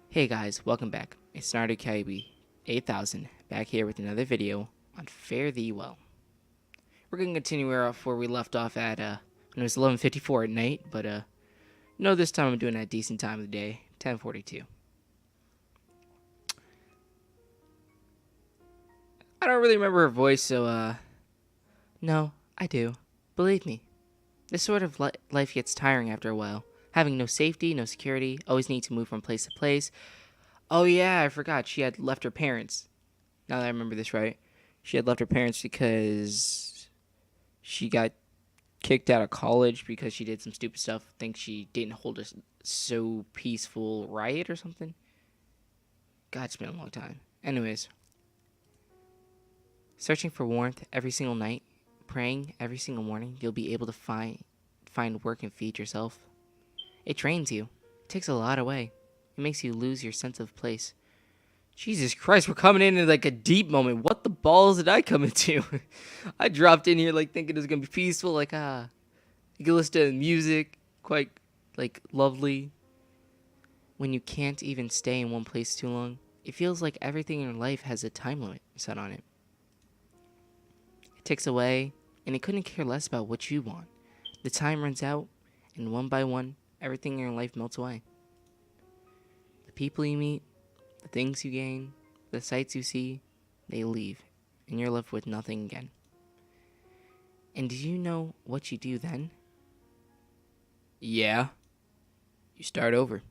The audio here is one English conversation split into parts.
Hey guys, welcome back. It's Nardo Kaibi 8000 back here with another video on Fare Thee Well. We're going to continue off where we left off at when it was 11:54 at night, but no, this time I'm doing it at a decent time of the day, 10:42. I don't really remember her voice, so no, I do. Believe me. This sort of life gets tiring after a while. Having no safety, no security, always need to move from place to place. Oh yeah, I forgot. She had left her parents. Now that I remember this right. She had left her parents because she got kicked out of college because she did some stupid stuff. I think she didn't hold a so peaceful riot or something. God, it's been a long time. Anyways. Searching for warmth every single night. Praying every single morning, you'll be able to find work and feed yourself. It drains you. It takes a lot away. It makes you lose your sense of place. Jesus Christ, we're coming in like a deep moment. What the balls did I come into? I dropped in here like thinking it was going to be peaceful. Like, you can listen to music. Quite, like, lovely. When you can't even stay in one place too long, it feels like everything in your life has a time limit set on it. It ticks away, and it couldn't care less about what you want. The time runs out, and one by one, everything in your life melts away. The people you meet, the things you gain, the sights you see, they leave, and you're left with nothing again. And do you know what you do then? Yeah. You start over.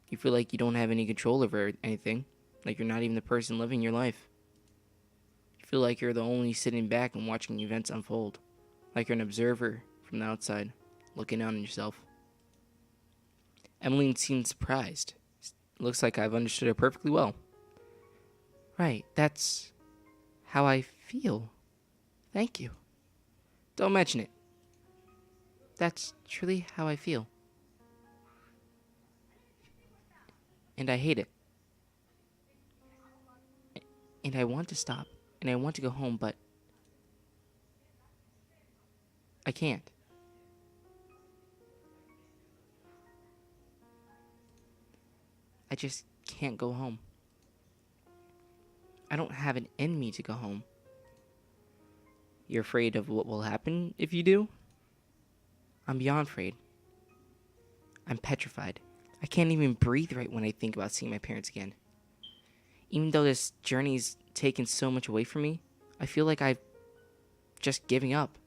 You feel like you don't have any control over anything, like you're not even the person living your life. You feel like you're the only sitting back and watching events unfold, like you're an observer from the outside, looking down on yourself. Emmeline seemed surprised. Looks like I've understood her perfectly well. Right, that's how I feel. Thank you. Don't mention it. That's truly how I feel. And I hate it. And I want to stop. And I want to go home, but I can't. I just can't go home. I don't have it in me to go home. You're afraid of what will happen if you do? I'm beyond afraid. I'm petrified. I can't even breathe right when I think about seeing my parents again. Even though this journey's taken so much away from me, I feel like I'm just giving up.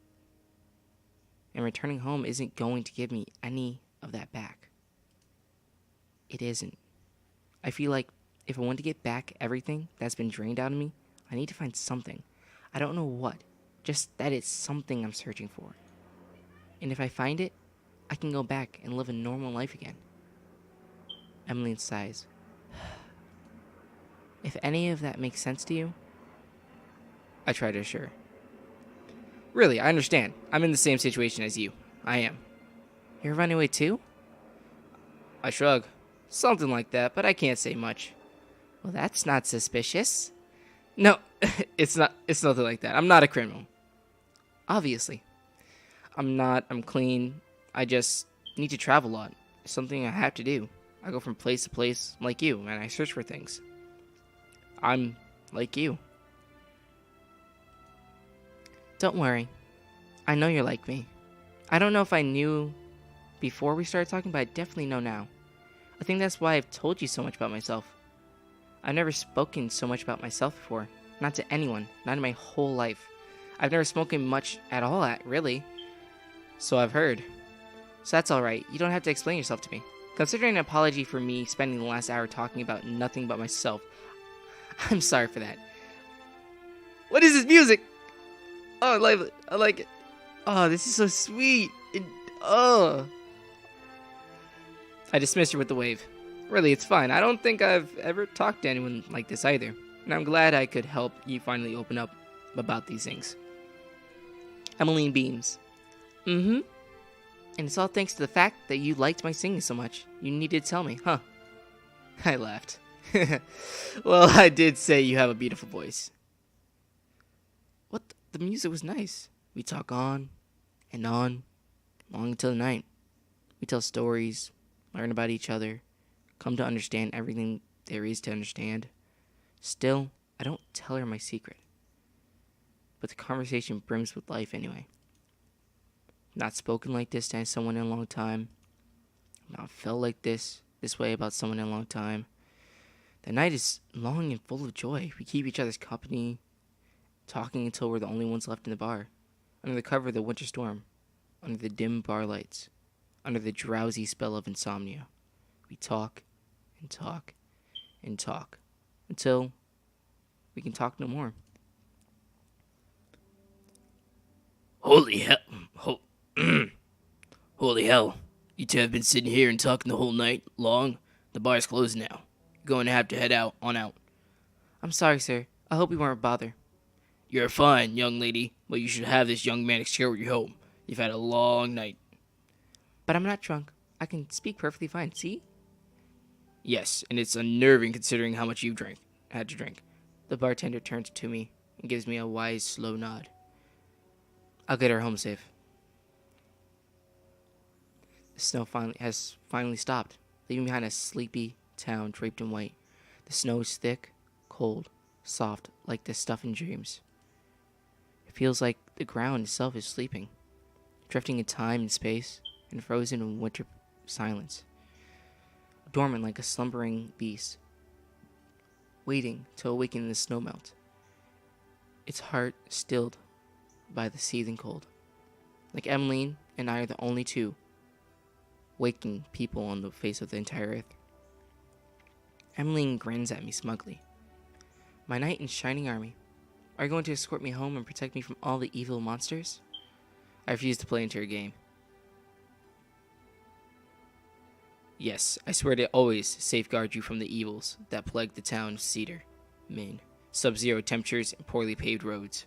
And returning home isn't going to give me any of that back. It isn't. I feel like if I want to get back everything that's been drained out of me, I need to find something. I don't know what, just that it's something I'm searching for. And if I find it, I can go back and live a normal life again. Emmeline sighs. If any of that makes sense to you, I try to assure. Really, I understand. I'm in the same situation as you. I am. You're running away too? I shrug. Something like that, but I can't say much. Well, that's not suspicious. No, it's not. It's nothing like that. I'm not a criminal. Obviously. I'm not. I'm clean. I just need to travel a lot. It's something I have to do. I go from place to place like you, and I search for things. I'm like you. Don't worry. I know you're like me. I don't know if I knew before we started talking, but I definitely know now. I think that's why I've told you so much about myself. I've never spoken so much about myself before. Not to anyone. Not in my whole life. I've never spoken much at all, really. So I've heard. So that's alright. You don't have to explain yourself to me. Considering an apology for me spending the last hour talking about nothing but myself, I'm sorry for that. What is this music? Oh, I like it. I like it. Oh, this is so sweet. I dismissed her with the wave. Really, it's fine. I don't think I've ever talked to anyone like this either. And I'm glad I could help you finally open up about these things. Emmeline beams. Mm-hmm. And it's all thanks to the fact that you liked my singing so much. You needed to tell me, huh? I laughed. Well, I did say you have a beautiful voice. What? The music was nice. We talk on and on. long until the night. We tell stories, learn about each other, come to understand everything there is to understand. Still, I don't tell her my secret. But the conversation brims with life anyway. Not spoken like this to someone in a long time. Not felt like this way about someone in a long time. The night is long and full of joy. We keep each other's company, talking until we're the only ones left in the bar. Under the cover of the winter storm. Under the dim bar lights. Under the drowsy spell of insomnia. We talk and talk and talk. Until we can talk no more. Holy hell. Holy hell. You two have been sitting here and talking the whole night long? The bar's closed now. You're going to have to head out. I'm sorry, sir. I hope we weren't a bother. You're fine, young lady, but you should have this young man escort you home. You've had a long night. But I'm not drunk. I can speak perfectly fine, see? Yes, and it's unnerving considering how much you've had to drink. The bartender turns to me and gives me a wise, slow nod. I'll get her home safe. The snow has finally stopped, leaving behind a sleepy town draped in white. The snow is thick, cold, soft, like the stuff in dreams. It feels like the ground itself is sleeping, drifting in time and space, and frozen in winter silence. Dormant like a slumbering beast, waiting to awaken in the snow melt. Its heart stilled by the seething cold. Like Emmeline and I are the only two waking people on the face of the entire earth. Emmeline grins at me smugly. My knight in shining army, are you going to escort me home and protect me from all the evil monsters? I refuse to play into your game. Yes, I swear to always safeguard you from the evils that plague the town of Cedar, Maine. Sub-zero temperatures and poorly paved roads.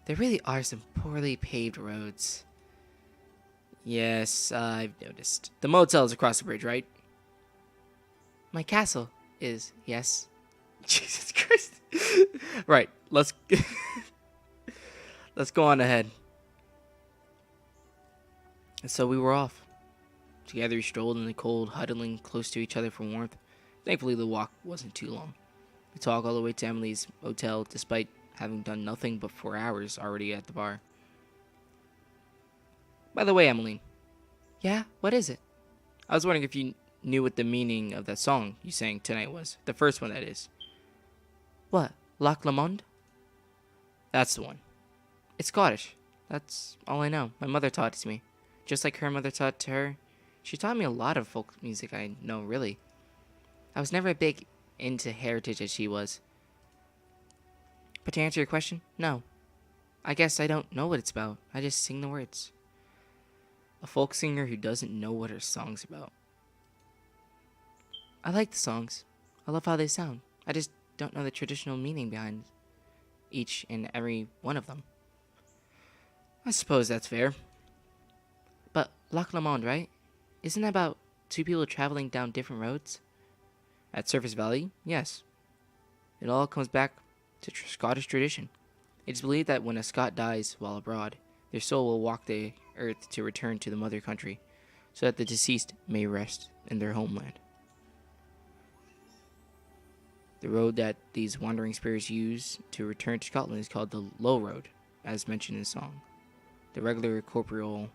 There really are some poorly paved roads. Yes, I've noticed. The motel is across the bridge, right? My castle is, yes. Jesus Christ. Right, let's go on ahead. And so we were off. Together we strolled in the cold, huddling close to each other for warmth. Thankfully, the walk wasn't too long. We talked all the way to Emily's hotel, despite having done nothing but 4 hours already at the bar. By the way, Emmeline. Yeah, what is it? I was wondering if you knew what the meaning of that song you sang tonight was. The first one, that is. What, Loch Lomond? That's the one. It's Scottish. That's all I know. My mother taught it to me. Just like her mother taught to her. She taught me a lot of folk music I know, really. I was never big into heritage as she was. But to answer your question, no. I guess I don't know what it's about. I just sing the words. A folk singer who doesn't know what her song's about. I like the songs. I love how they sound. I just don't know the traditional meaning behind each and every one of them. I suppose that's fair. But Loch Lomond, right? Isn't that about two people traveling down different roads? At Surface Valley, yes. It all comes back to Scottish tradition. It is believed that when a Scot dies while abroad, their soul will walk the earth to return to the mother country, so that the deceased may rest in their homeland. The road that these wandering spirits use to return to Scotland is called the Low Road, as mentioned in the song. The regular corporeal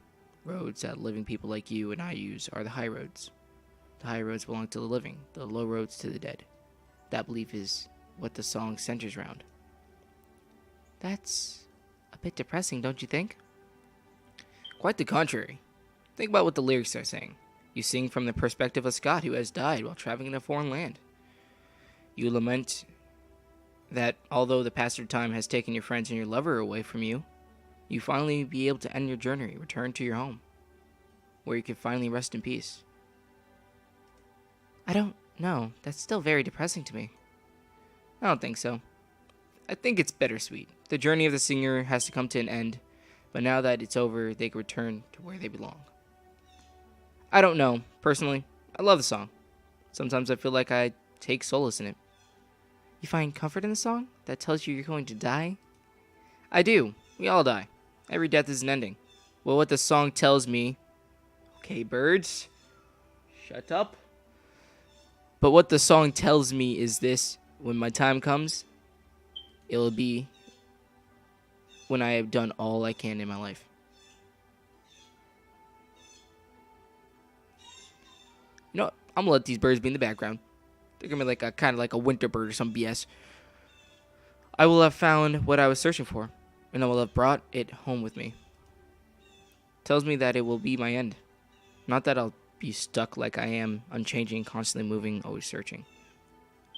roads that living people like you and I use are the high roads. The high roads belong to the living, the low roads to the dead. That belief is what the song centers around. That's a bit depressing, don't you think? Quite the contrary. Think about what the lyrics are saying. You sing from the perspective of a Scot who has died while traveling in a foreign land. You lament that although the passage of time has taken your friends and your lover away from you, you finally be able to end your journey, return to your home, where you can finally rest in peace. I don't know. That's still very depressing to me. I don't think so. I think it's bittersweet. The journey of the singer has to come to an end, but now that it's over, they can return to where they belong. I don't know. Personally, I love the song. Sometimes I feel like I take solace in it. You find comfort in the song that tells you you're going to die? I do. We all die. Every death is an ending. Well, what the song tells me... Okay, birds. Shut up. But what the song tells me is this. When my time comes, it will be when I have done all I can in my life. You know what? I'm going to let these birds be in the background. They're going to be like a kind of like a winter bird or some BS. I will have found what I was searching for, and I will have brought it home with me. Tells me that it will be my end. Not that I'll be stuck like I am, unchanging, constantly moving, always searching.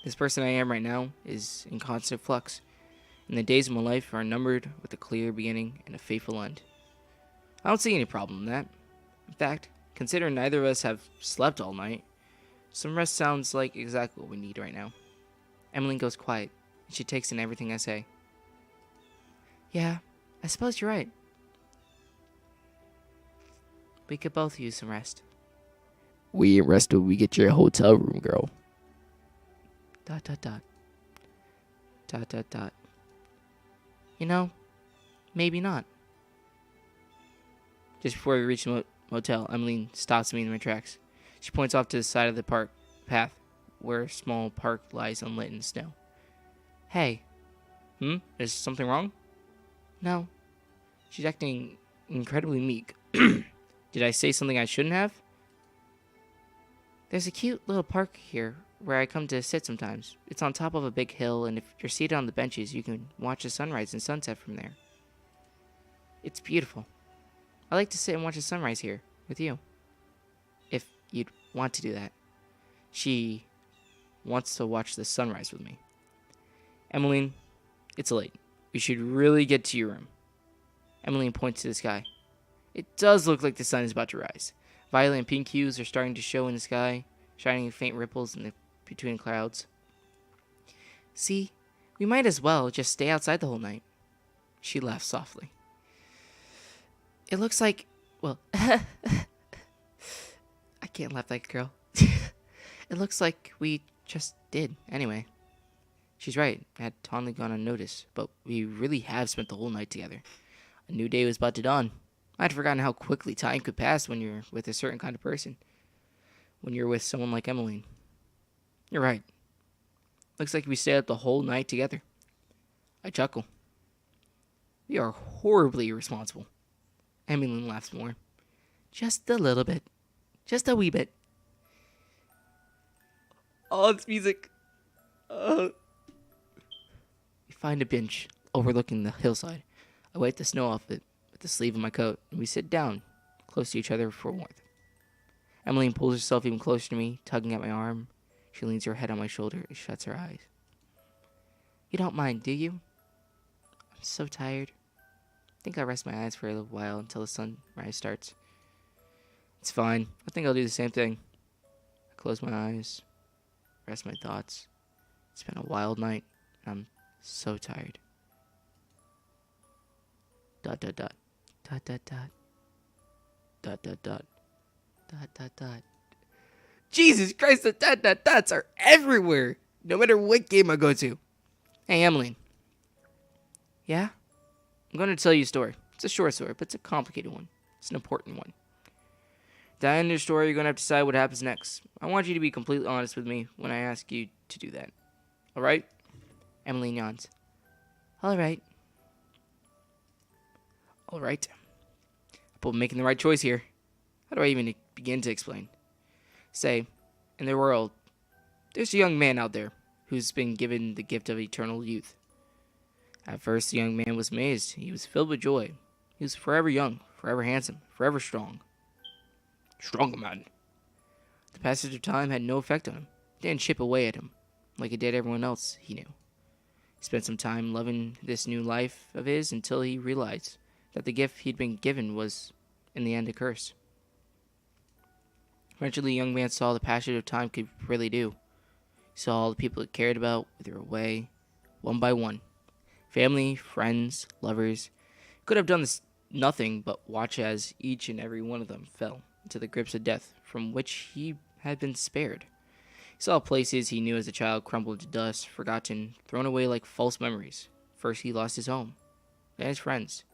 This person I am right now is in constant flux, and the days of my life are numbered with a clear beginning and a faithful end. I don't see any problem in that. In fact, considering neither of us have slept all night, some rest sounds like exactly what we need right now. Emmeline goes quiet, and she takes in everything I say. Yeah, I suppose you're right. We could both use some rest. We ain't rest till we get your hotel room, girl. ... You know, maybe not. Just before we reach the motel, Emmeline stops me in my tracks. She points off to the side of the park path, where a small park lies unlit in snow. Hey. Is something wrong? No. She's acting incredibly meek. Did I say something I shouldn't have? There's a cute little park here where I come to sit sometimes. It's on top of a big hill, and if you're seated on the benches, you can watch the sunrise and sunset from there. It's beautiful. I like to sit and watch the sunrise here with you, if you'd want to do that. She wants to watch the sunrise with me. Emmeline, it's late. We should really get to your room. Emmeline points to the sky. It does look like the sun is about to rise. Violet and pink hues are starting to show in the sky, shining in faint ripples between clouds. See, we might as well just stay outside the whole night. She laughs softly. It looks like, well, I can't laugh like a girl. It looks like we just did, anyway. She's right. I had totally gone unnoticed, but we really have spent the whole night together. A new day was about to dawn. I had forgotten how quickly time could pass when you're with a certain kind of person. When you're with someone like Emmeline. You're right. Looks like we stayed up the whole night together. I chuckle. We are horribly irresponsible. Emmeline laughs more. Just a little bit. Just a wee bit. Oh, it's music. We find a bench overlooking the hillside. I wipe the snow off it with the sleeve of my coat, and we sit down close to each other for warmth. Emmeline pulls herself even closer to me, tugging at my arm. She leans her head on my shoulder and shuts her eyes. You don't mind, do you? I'm so tired. I think I'll rest my eyes for a little while until the sunrise starts. It's fine. I think I'll do the same thing. I close my eyes, rest my thoughts. It's been a wild night, and I'm so tired. ... Dot. Jesus Christ, the dots are everywhere, no matter what game I go to. Hey, Emmeline. Yeah? I'm going to tell you a story. It's a short story, but it's a complicated one. It's an important one. At the end of your story, you're going to have to decide what happens next. I want you to be completely honest with me when I ask you to do that. All right? Emmeline yawns. All right. All right. But I'm making the right choice here. How do I even begin to explain? Say, in the world, there's a young man out there who's been given the gift of eternal youth. At first, the young man was amazed. He was filled with joy. He was forever young, forever handsome, forever strong. Strong man. The passage of time had no effect on him. It didn't chip away at him like it did everyone else he knew. He spent some time loving this new life of his until he realized that the gift he'd been given was, in the end, a curse. Eventually, the young man saw the passage of time could really do. He saw all the people he cared about wither away, one by one. Family, friends, lovers. He could have done this nothing but watch as each and every one of them fell into the grips of death from which he had been spared. He saw places he knew as a child crumble to dust, forgotten, thrown away like false memories. First he lost his home, then his friends,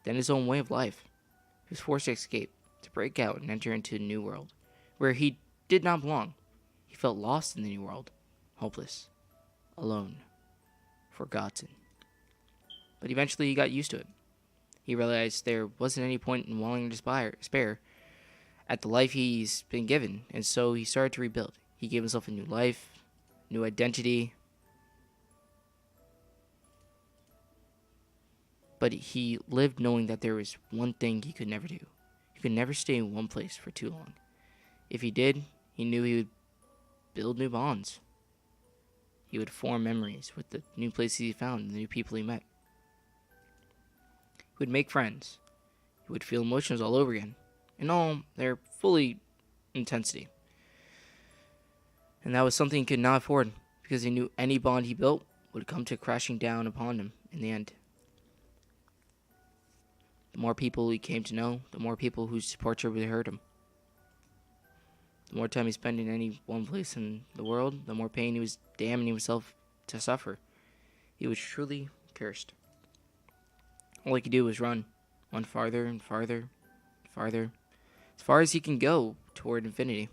then his own way of life. He was forced to escape, to break out and enter into a new world, where he did not belong. He felt lost in the new world, hopeless, alone, forgotten. But eventually he got used to it. He realized there wasn't any point in wanting to despair at the life he's been given, and so he started to rebuild. He gave himself a new life, new identity, but he lived knowing that there was one thing he could never do. He could never stay in one place for too long. If he did, he knew he would build new bonds. He would form memories with the new places he found and the new people he met. He would make friends. He would feel emotions all over again, in all their fully intensity. And that was something he could not afford, because he knew any bond he built would come to crashing down upon him in the end. The more people he came to know, the more people whose departure would hurt him. The more time he spent in any one place in the world, the more pain he was damning himself to suffer. He was truly cursed. All he could do was run farther and farther and farther, as far as he can go toward infinity.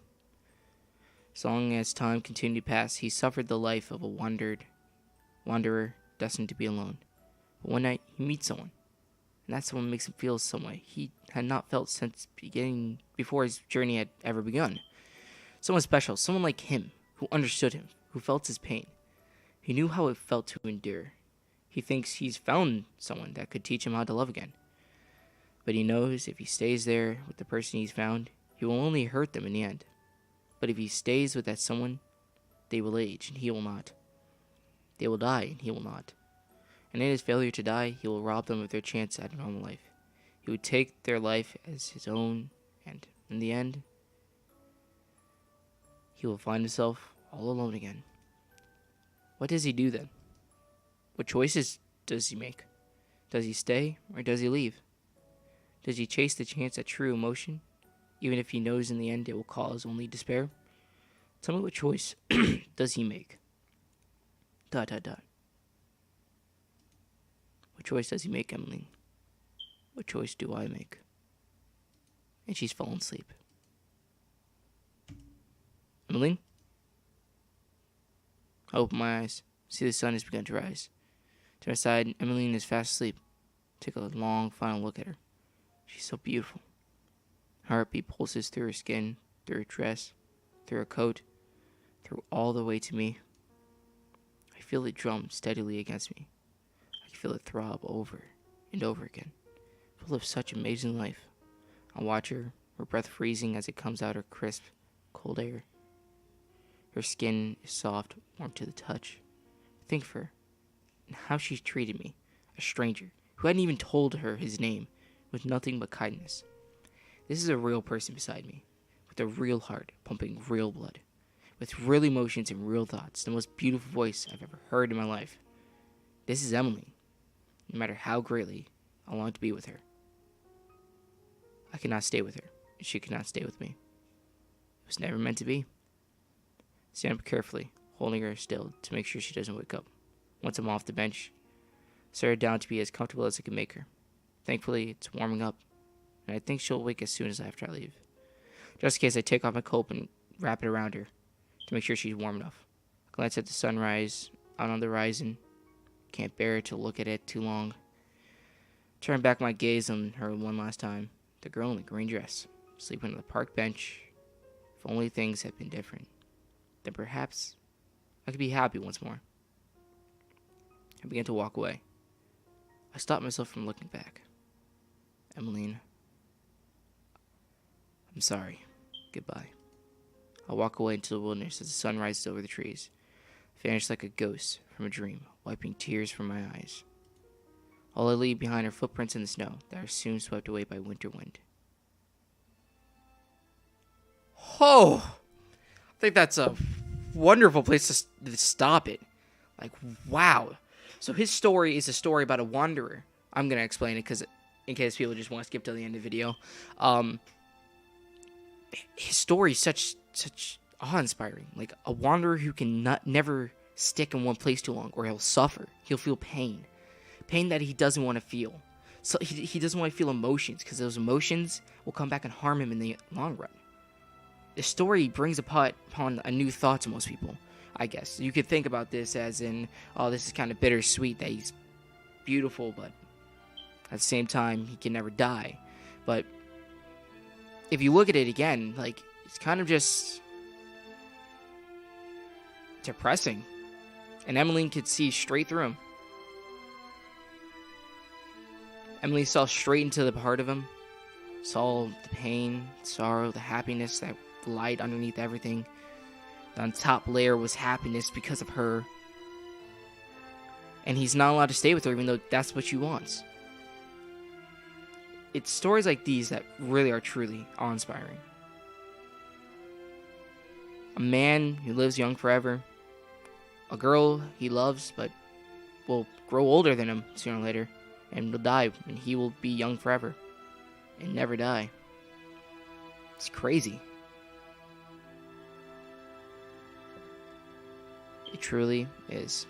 As long as time continued to pass, he suffered the life of a wanderer destined to be alone. But one night, he meets someone, and that someone makes him feel some way he had not felt since before his journey had ever begun. Someone special, someone like him, who understood him, who felt his pain. He knew how it felt to endure. He thinks he's found someone that could teach him how to love again. But he knows if he stays there with the person he's found, he will only hurt them in the end. But if he stays with that someone, they will age, and he will not. They will die, and he will not. And in his failure to die, he will rob them of their chance at a normal life. He would take their life as his own, and in the end, he will find himself all alone again. What does he do then? What choices does he make? Does he stay, or does he leave? Does he chase the chance at true emotion, even if he knows in the end it will cause only despair? Tell me, what choice does he make? ... What choice does he make, Emmeline? What choice do I make? And she's fallen asleep. Emmeline? I open my eyes. See the sun has begun to rise. Turn aside, Emmeline is fast asleep. Take a long, final look at her. She's so beautiful. Her heartbeat pulses through her skin, through her dress, through her coat, through all the way to me. I feel it drum steadily against me. I can feel it throb over and over again, full of such amazing life. I watch her breath freezing as it comes out her crisp, cold air. Her skin is soft, warm to the touch. Think of her, and how she's treated me, a stranger, who hadn't even told her his name, with nothing but kindness. This is a real person beside me, with a real heart, pumping real blood, with real emotions and real thoughts, the most beautiful voice I've ever heard in my life. This is Emily, no matter how greatly I long to be with her. I cannot stay with her, and she cannot stay with me. It was never meant to be. Stand up carefully, holding her still to make sure she doesn't wake up. Once I'm off the bench, set her down to be as comfortable as I can make her. Thankfully, it's warming up, and I think she'll wake as soon as after I leave. Just in case, I take off my coat and wrap it around her to make sure she's warm enough. Glance at the sunrise out on the horizon. Can't bear to look at it too long. Turn back my gaze on her one last time. The girl in the green dress, sleeping on the park bench. If only things had been different, then perhaps I could be happy once more. I began to walk away. I stopped myself from looking back. Emmeline, I'm sorry. Goodbye. I walk away into the wilderness as the sun rises over the trees. I vanish like a ghost from a dream, wiping tears from my eyes. All I leave behind are footprints in the snow that are soon swept away by winter wind. Oh! I think that's a wonderful place to stop it. Like, wow. So his story is a story about a wanderer. I'm going to explain it because in case people just want to skip to the end of the video. His story is such awe-inspiring. Like, a wanderer who can never stick in one place too long, or he'll suffer. He'll feel pain. Pain that he doesn't want to feel. So he doesn't want to feel emotions because those emotions will come back and harm him in the long run. The story brings upon a new thought to most people, I guess. You could think about this as in, oh, this is kind of bittersweet that he's beautiful, but at the same time, he can never die. But if you look at it again, like, it's kind of just depressing. And Emmeline could see straight through him. Emily saw straight into the heart of him, saw the pain, sorrow, the happiness that lied underneath everything. On top layer was happiness because of her. And he's not allowed to stay with her even though that's what she wants. It's stories like these that really are truly awe-inspiring. A man who lives young forever. A girl he loves but will grow older than him sooner or later and will die, and he will be young forever and never die. It's crazy. It truly is.